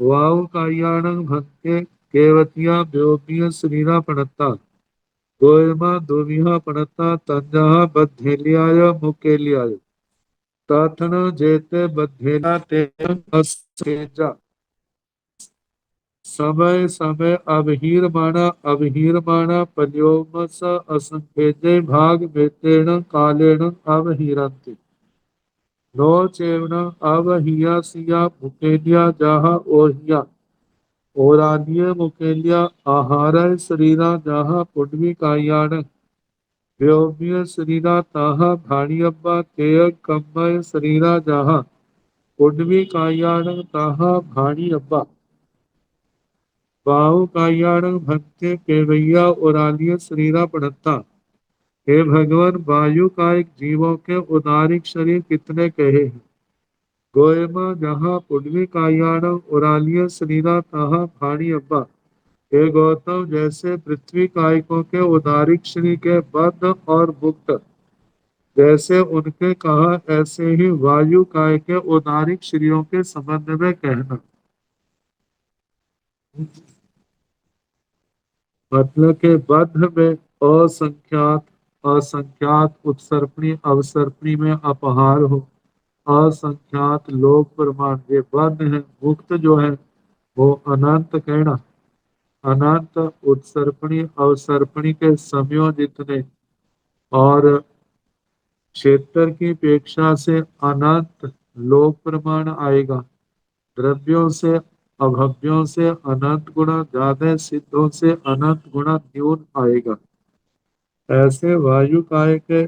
वाव कायान भंते केवतिया व्योमिय शरीरा पणता। गोयमा दुमिहा पणता तंजहा बद्धेलियाय मुकेलियाय। ताथन जेते बद्धेला तेन अस्तेजा। समय समय अवहीरमाणा पर्योमस असंखेजे भाग वेतेण कालेण अवहीरन्ति। नो चेवण अवहिया सिया मुकेलिया जहा ओहिया ओरानिय मुकेलिया आहार शरीरा जहा पुण्वी कायान व्योम्य शरीरा ताहा भाणियब्बा तेय कम्मय शरीरा जहा पुण्वी कायान ताहा भाणियब्बा। बाहु कायाण भक्ते केवैया उरालिय शरीरा पड़ता। हे भगवान, वायु का एक जीवों के उदारिक शरीर कितने कहे हैं। गोयमा जहाँ पुण्वी कायाण उरालिय शरीरा तहाँ भाणी अब्बा। हे गौतम, जैसे पृथ्वी कायिकों के उदारिक शरीर के बद्ध और मुक्त, जैसे उनके कहा, ऐसे ही वायु काय के उदारिक शरीरों के संबंध में कहना। मतलब के बद्ध में असंख्यात असंख्यात उत्सर्पणी अवसर्पणी में अपहार हो। असंख्यात लोक प्रमाण ये बद्ध है, मुक्त जो है वो अनंत कहना। अनंत उत्सर्पणी अवसर्पणी के समयों जितने और क्षेत्र की अपेक्षा से अनंत लोक प्रमाण आएगा। द्रव्यों से अभव्यों से अनंत गुणा ज्यादा, सिद्धों से अनंत गुणा न्यून आएगा। ऐसे वायु काय के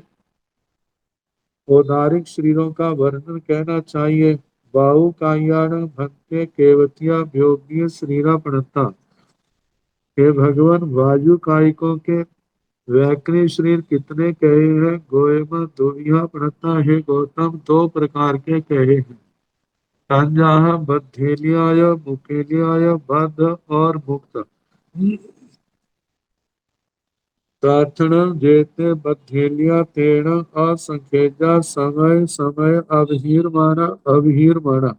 औदारिक शरीरों का वर्णन कहना चाहिए। बाहु कायाण भक्ते केवतिया भोग्य शरीरा प्रणता। हे भगवान, वायु कायिकों के वैक्री शरीर कितने कहे हैं? गोएम दुविया प्रणता। हे गौतम, दो प्रकार के कहे हैं। संजाह बद्धेलियाय मुकेलियाय, बद्ध और मुक्त। प्रार्थना जेते बद्धेलिया तेण असंख्यजा समय समय अवहीर माना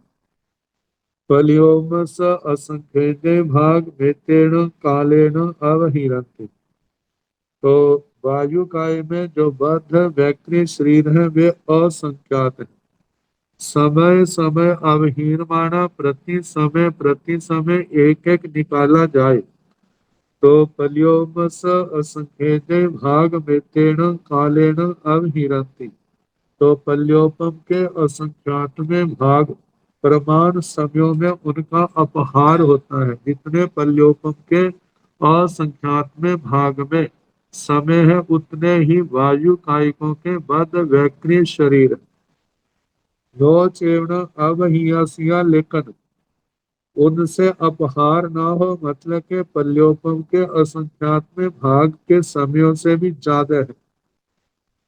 फलियोम स असंख्यजे भाग वेतेण कालेन अवहीरन्ति। तो वायु काय में जो बद्ध वैक्री शरीर है वे असंख्यात है। समय समय अवहीर माना, प्रति समय एक एक निकाला जाए। तो पल्योमस असंख्येजे भाग वेतेण कालेन अवहीरन्ति। तो पल्योपम के असंख्यात में भाग प्रमाण समयों में उनका अपहार होता है। जितने पल्योपम के असंख्यात में भाग में समय है, उतने ही वायु कायिकों के बद वैक्रिय शरीर। नो चेवण अवहियसिया, लेकिन उनसे अपहार ना हो, मतलब के पल्योपम के असंख्यात में भाग के समयों से भी ज्यादा है।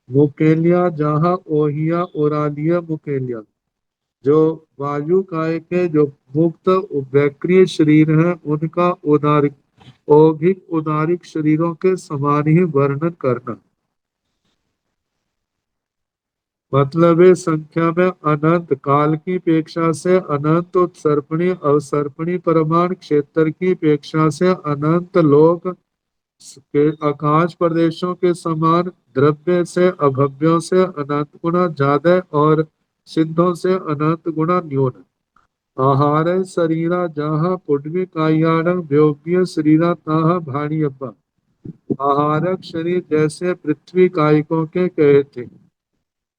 मुकेलिया जहाँ ओहिया ओरालिया मुकेलिया, जो वायु काय के जो मुक्त वैक्रिय शरीर है उनका उदारिक औगिक उदारिक शरीरों के समान ही वर्णन करना। मतलब है संख्या में अनंत, काल की अपेक्षा से अनंत उत्सर्पणी अवसर्पणी प्रमाण, क्षेत्र की अपेक्षा से अनंत लोक के आकाश प्रदेशों के समान, द्रव्य से अभव्यों से अनंत गुना ज्यादा और सिद्धों से अनंत गुना न्यून। आहार शरीरा जहाँ पुडवी कायाण व्योग्य शरीरा ताहा भाणी अब्बा। आहारक शरीर जैसे पृथ्वी कायिकों के कहे थे,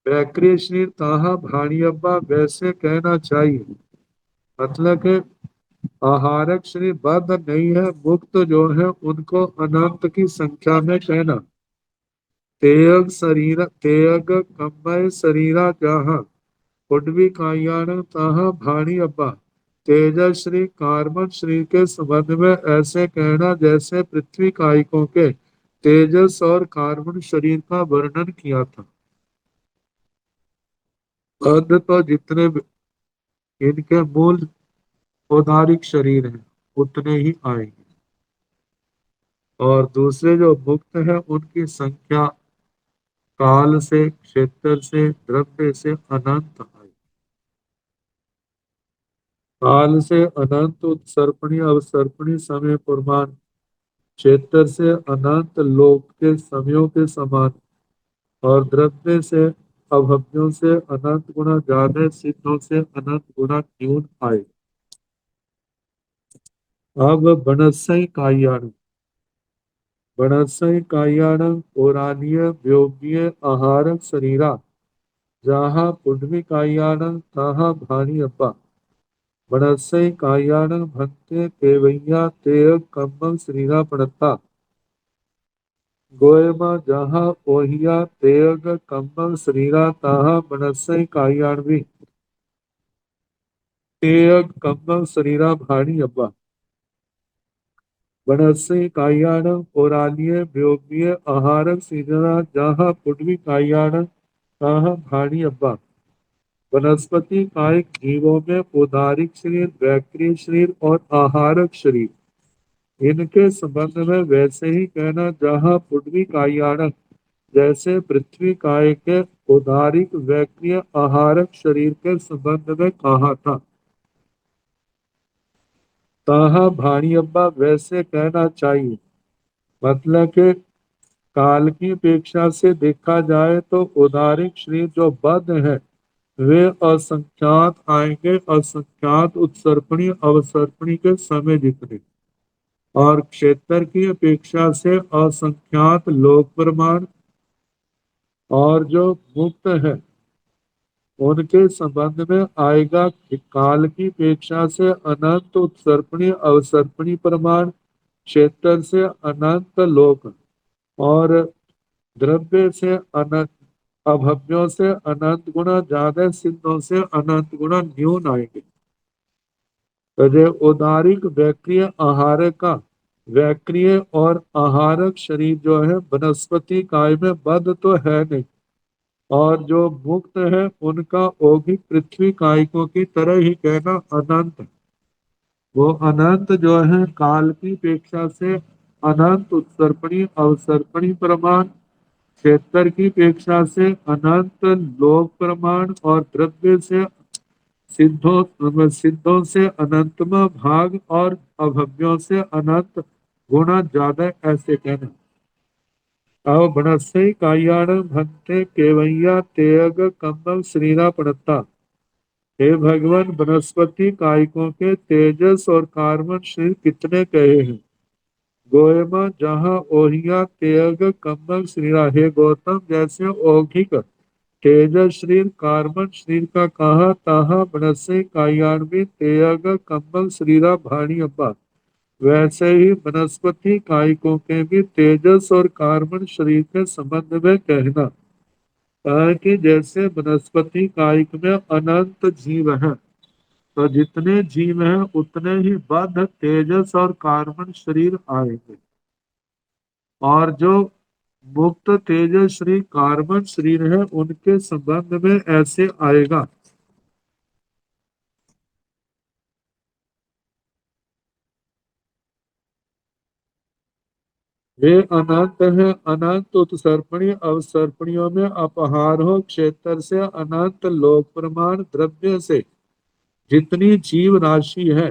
वैक्रिय शरीर ताहा भाणी अब्बा वैसे कहना चाहिए। मतलब के आहारक शरीर बद्ध नहीं है, मुक्त जो है उनको अनंत की संख्या में कहना। तेयग कम्बय शरीरा जहाँ पुडवी कायाण ताहा भाणी अब्बा। तेजस श्री कार्बन शरीर के संबंध में ऐसे कहना जैसे पृथ्वी कायिकों के तेजस और कार्बन शरीर का वर्णन किया था। अंत तो जितने इनके मूल औदारिक शरीर हैं उतने ही आएंगे, और दूसरे जो मुक्त है उनकी संख्या काल से, क्षेत्र से, द्रव्य से अनंत आएगी। काल से अनंत उत्सर्पणी अवसर्पणी समय प्रमाण, क्षेत्र से अनंत लोक के समयों के समान, और द्रव्य से अभव्यों से अनंत गुना ज्यादा, सिद्धों से अनंत गुना न्यून आए। अब बनसई कायाण, बनसई कायाण ओरानीय व्योमीय आहार शरीरा जहाँ पुण्य कायाण तहाँ भानी अब्बा। बनसई कायाण भक्ते केवैया तेय कम्मल शरीरा पड़ता। गोयमा जहाँ ओहिया तेयग कम्मल शरीरा तहाँ बनसई कायाण भी तेयग कम्मल शरीरा भानी अब्बा। बनस्सी कायाण ओरालीय व्योमीय आहारक सीजना जहाँ पुडवी कायाण तहाँ भाणी अब्बा। वनस्पति कायिक जीवों में उदारिक शरीर, वैक्रिय शरीर और आहारक शरीर, इनके संबंध में वैसे ही कहना जहाँ पुडवी कायाण जैसे पृथ्वी काय के उदारिक वैक्रिय आहारक शरीर के संबंध में कहा था। ताहा भाणी अब्बा वैसे कहना चाहिए। मतलब कि काल की अपेक्षा से देखा जाए तो उदारिक शरीर जो बद्ध है वे असंख्यात आएंगे, असंख्यात उत्सर्पणी अवसर्पणी के समय जितने। और क्षेत्र की अपेक्षा से असंख्यात लोक प्रमाण, और जो मुक्त है उनके संबंध में आएगा कि काल की अपेक्षा से अनंत उत्सर्पणी अवसर्पणी प्रमाण, क्षेत्र से अनंत लोक, और द्रव्य से अनंत, अभव्यों से अनंत गुना ज्यादा, सिद्धों से अनंत गुना न्यून आएंगे। तो जो उदारिक वैक्रिय आहार का, वैक्रिय और आहारक शरीर जो है वनस्पति काय में बद्ध तो है नहीं, और जो मुक्त है उनका औगिक पृथ्वी कायिकों की तरह ही कहना अनंत। वो अनंत जो है काल की अपेक्षा से अनंत उत्सर्पणी अवसर्पणी प्रमाण, क्षेत्र की अपेक्षा से अनंत लोक प्रमाण, और द्रव्य से सिद्धों से अनंतमा भाग, और अभव्यों से अनंत गुना ज्यादा, ऐसे कहना। अब बनस्य कायाण भंते केवैया तेयग कम्बल श्रीरा पड़ता। हे भगवान, वनस्पति कायिकों के तेजस और कार्बन शरीर कितने कहे हैं। गोयमा जहाँ ओहिया तेयग कम्बल श्रीरा, हे गौतम, जैसे औघिक तेजस शरीर कार्बन शरीर का कहा, ताहा बनस्य कायाण में तेयग कम्बल शरीरा भाणी अब्बा, वैसे ही वनस्पति कायिकों के भी तेजस और कार्बन शरीर के संबंध में कहना। कि जैसे वनस्पति कायिक में अनंत जीव है, तो जितने जीव हैं उतने ही बद्ध तेजस और कार्बन शरीर आएंगे, और जो मुक्त तेजस शरीर कार्बन शरीर है उनके संबंध में ऐसे आएगा। वे अनंत है, अनंत उत्सर्पणी अवसर्पणियों में अपहार हो, क्षेत्र से अनंत लोक प्रमाण, द्रव्य से जितनी जीव राशि है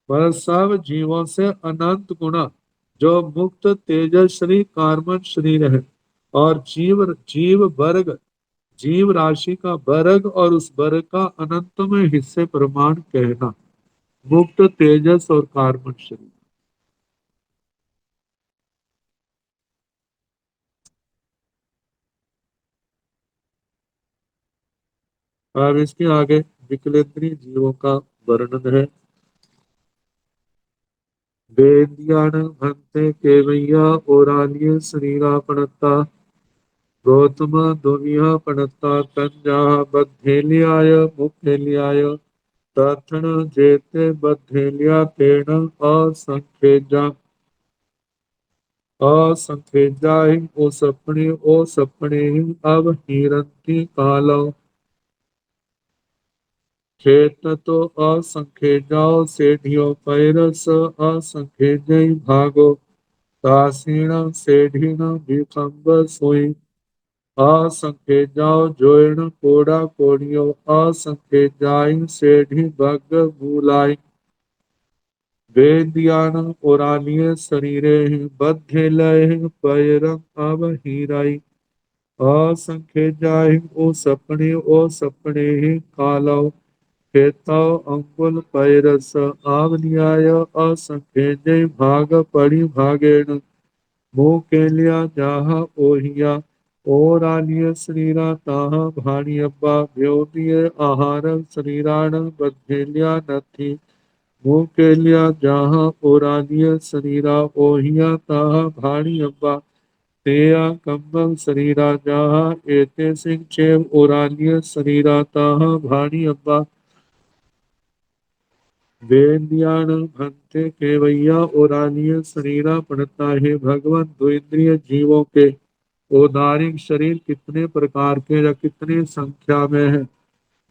वह सब जीवों से अनंत गुना, जो मुक्त तेजस्वी कार्बन शरीर है, और जीव जीव वर्ग, जीव राशि का वर्ग और उस वर्ग का अनंत में हिस्से प्रमाण कहना। मुक्त तेजस और कार्बन शरीर। अब इसके आगे विकलेंद्रीय जीवों का वर्णन है। वेद्यान भंते केवैया ओरालिय शरीरा पणता, गौतम दुनिया पणता तंजा बद्धेलियाय मुखेलियाय, तथन जेते बद्धेलिया तेण असंखेजा, असंखेजाहि ओ सपने अब हिरंती कालो, खेत तो असंखेजाओ सेठियो पैरस असंखेजई भागो, तासीण सेठिन विखंब सोई, असंखेजाओ जोइण कोड़ा कोड़ियो, असंखेजाई सेठी भग भूलाई, वेद्यान ओरालिय शरीरे बद्धेलय पैरम अब हीराई, असंखेजाई ओ सपने कालो, खेता अंकुल पैरस आवनियाय, असंखेजय भाग पड़ी भागेण, मुंह के लिया जाहा ओहिया, और आलिय शरीरा ताहा भाणी अब्बा, व्योतिय आहार शरीराण बद्धेलिया नथी, मुंह के लिया जाहा ओरालिय शरीरा ओहिया ताहा भाणी अब्बा, तेया कंबल शरीरा जाहा एते सिंह चेव ओरालिय शरीरा ताहा भाणी अब्बा, वेद्यान भंते केवैया ओरानिय शरीरा पड़ता है। भगवान, दो इंद्रिय जीवों के औदारिक शरीर कितने प्रकार के या कितनी संख्या में है।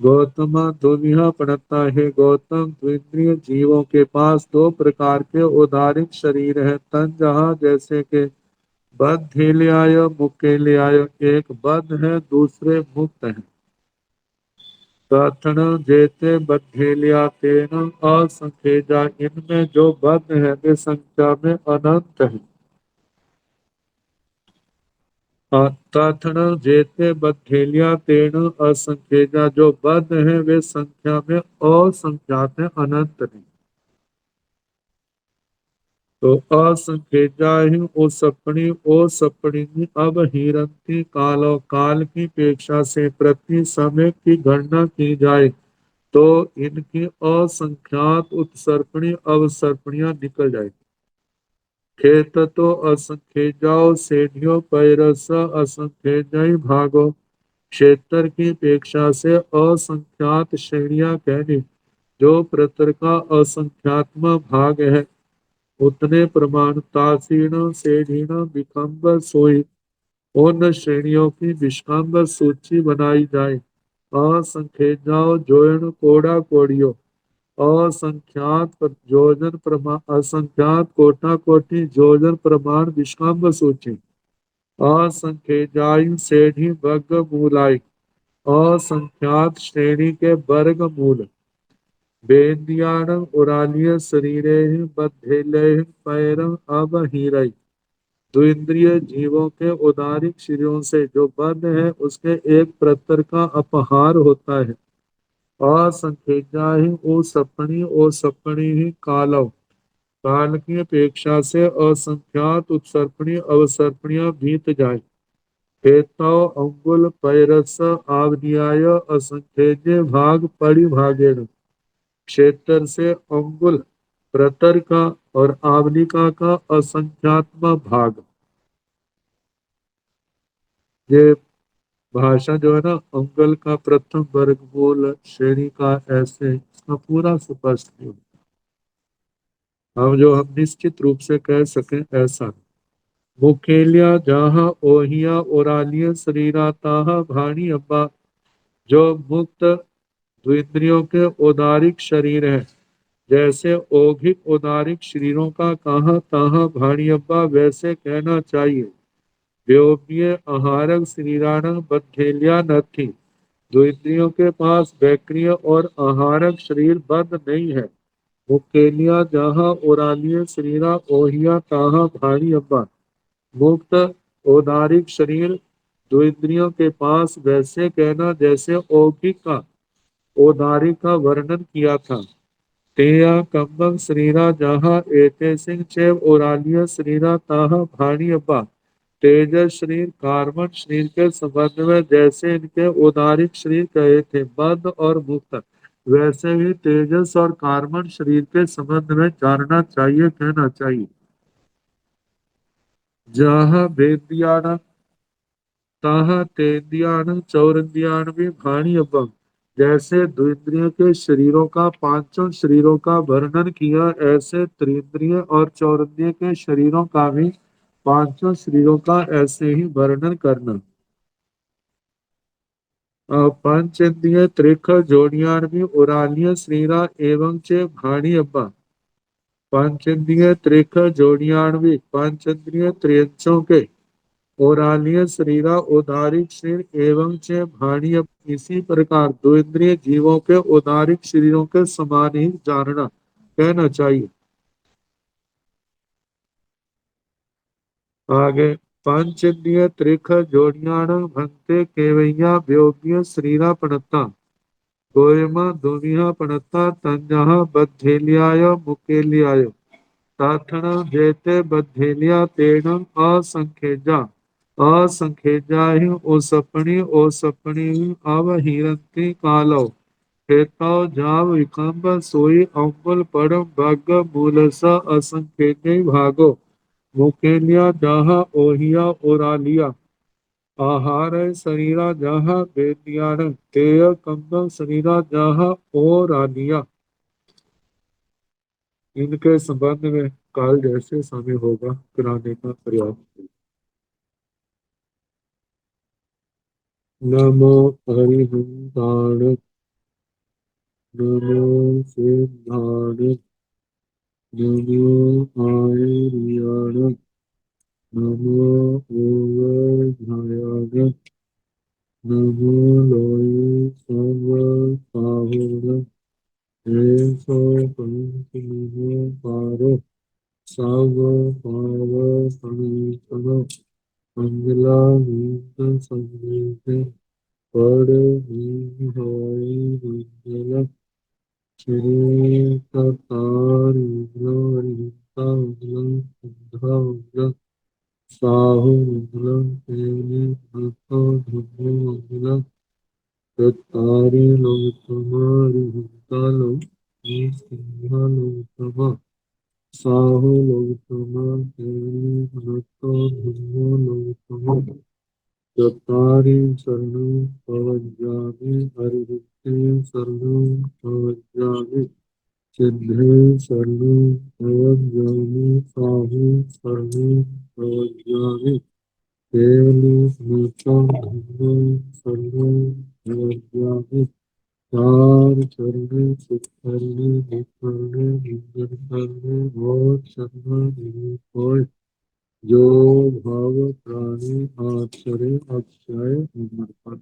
गौतम दुनिया पड़ता है। गौतम, द्विंद्रिय जीवों के पास दो प्रकार के औदारिक शरीर है। तन जहाँ जैसे के बद्ध मुक्के ले आय, एक बद्ध है दूसरे मुक्त है। तथन जेते बद्धेलिया तेन असंख्येजा, इनमें जो बद्ध है वे संख्या में अनंत है। तथन जेते बद्धेलिया तेन असंख्येजा, जो बद्ध है वे संख्या में असंख्यात है, अनंत नहीं। तो असंख्य ओ सपनी अब हिरंती कालो काल की अपेक्षा से प्रति समय की गणना की जाए तो इनकी असंख्यात उत्सर्पणी अवसर्पणियां निकल जाए। खेत तो असंख्य जाओ सेठियों पैरस असंख्य भागो। क्षेत्र की अपेक्षा से असंख्यात श्रेणियां कहने जो प्रतर का असंख्यात्म भाग है उतने प्रमाण तासीण सेठीण विकम्ब सोई उन श्रेणियों की विष्कम्ब सूची बनाई जाए। असंख्येजाओ जोयन कोड़ा कोड़ियो जोजन प्रमाण असंख्यात कोटा कोटि जोजन प्रमाण विष्कम्ब सूची। असंख्येजायु सेठी वर्ग मूलाई असंख्यात श्रेणी के वर्ग मूल। बेंदियाण उरालिय शरीरे बद्धेले पैरं अब हीरई। द्विंद्रिय जीवों के उदारिक शरीरों से जो बद्ध है उसके एक प्रतर का अपहार होता है। असंख्येजा ही ओ सपनी ही कालव काल की अपेक्षा से असंख्यात उत्सर्पणी अवसर्पणियां बीत जाए। हेतव अंगुल पैरस आवनियाय असंख्येजे भाग परिभागेण। क्षेत्र से अंगुल प्रतर का और आवलिका का असंख्यात्म भाग। ये भाषा जो है ना अंगुल का प्रथम वर्गमूल श्रेणी का ऐसे इसका पूरा स्पष्ट नहीं होता। हम निश्चित रूप से कह सकें ऐसा मुकेलिया जहाँ ओहिया ओरालिया शरीरा ताहा भाणी अब्बा जो मुक्त द्विंद्रियों के उदारिक शरीर है जैसे औगिक उदारिक शरीरों का कहा तहा भाणी अब्बा वैसे कहना चाहिए। व्योम्य आहारक शरीराणं बद्धेलिया न थी। द्विंद्रियों के पास बैक्रिय और आहारक शरीर बद्ध नहीं है। मुकेलिया जहाँ ओरालिय शरीरा ओहिया ताहा भाणी अब्बा मुक्त औदारिक शरीर दो इंद्रियों के पास वैसे कहना जैसे औकिक का औदारिक का वर्णन किया था। तेया कम्बम शरीरा जहाँ एते सिंह चेव ओरालिय शरीरा ताहा भाणी अब्बा तेजस शरीर कार्बन शरीर के संबंध में जैसे इनके औदारिक शरीर कहे थे बद्ध और मुक्त वैसे ही तेजस और कार्बन शरीर के संबंध में जानना चाहिए कहना चाहिए। जहाँ वेद्यान ताहा तेन्द्रियाण चौरंदियाण भी भाणी अभंग जैसे द्विंद्रिय के शरीरों का पांचों शरीरों का वर्णन किया ऐसे त्रिंद्रिय और चौरंदिय के शरीरों का भी पांचों शरीरों का ऐसे ही वर्णन करना। पंचेंद्रिय त्रिख जोड़ियाण भी उरालिय श्रीरा एवं चे भाणी अब्बा पंचेंद्रिय त्रिख जोड़ियाण भी पंचेंद्रिय त्रियंचों के ओरालीय शरीरा उदारिक शरीर एवं च भाणीय इसी प्रकार दो इंद्रिय जीवों के उदारिक शरीरों के समान ही जानना कहना चाहिए। आगे पंच इंद्रिय त्रिख जोड़ियाण भंते केवैया व्योग्य शरीरा पणता गोयमा दुनिया पणता तंजहा बद्धेलियाय मुकेलियाय ताथण जेते बद्धेलिया तेण असंख्यजा असंख्यजाहि ओ सपनी अव हिरंती कालो हेताव जाव विकम्ब सोई अंबुल परम भग मूलस असंख्यजे भागो मुकेलिया जहा ओहिया ओरालिया आहार शरीरा जहा बेदियान तेय कंब शरीरा जहा ओरालिया। इनके संबंध में काल जैसे समय होगा कराने का प्रयास। नमो हरिहंताण नमो सिद्धाण नमो आयर्याण नमो ओवज्ञायाण नमो लोये सर्वसाहुण ऐसो पंच नमो पारो सर्व पाव सनातन मंगला भूत संगीत पड़ होय मंगल श्री कतार साहुलं तेने भक्तो धर्मो चत्तारि लोकमारि भक्तालो सिंहालोकमा साहुलोकमा तेने भक्तो धर्मो चत्तारि शरणं प्रवज्जामि हरिभक्ते शरणं प्रवज्जामि सिद्धे शरणं प्रवज्जामि साहु शरणं प्रवज्जामि केवली स्मृतं धर्मं शरणं प्रवज्जामि चार चरणे सुख करने दुख करने निंदन करने और शरण होय जो भाव प्राणी आचरे अक्षय समर्पण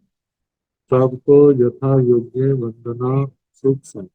सबको यथा योग्य वंदना सुख संग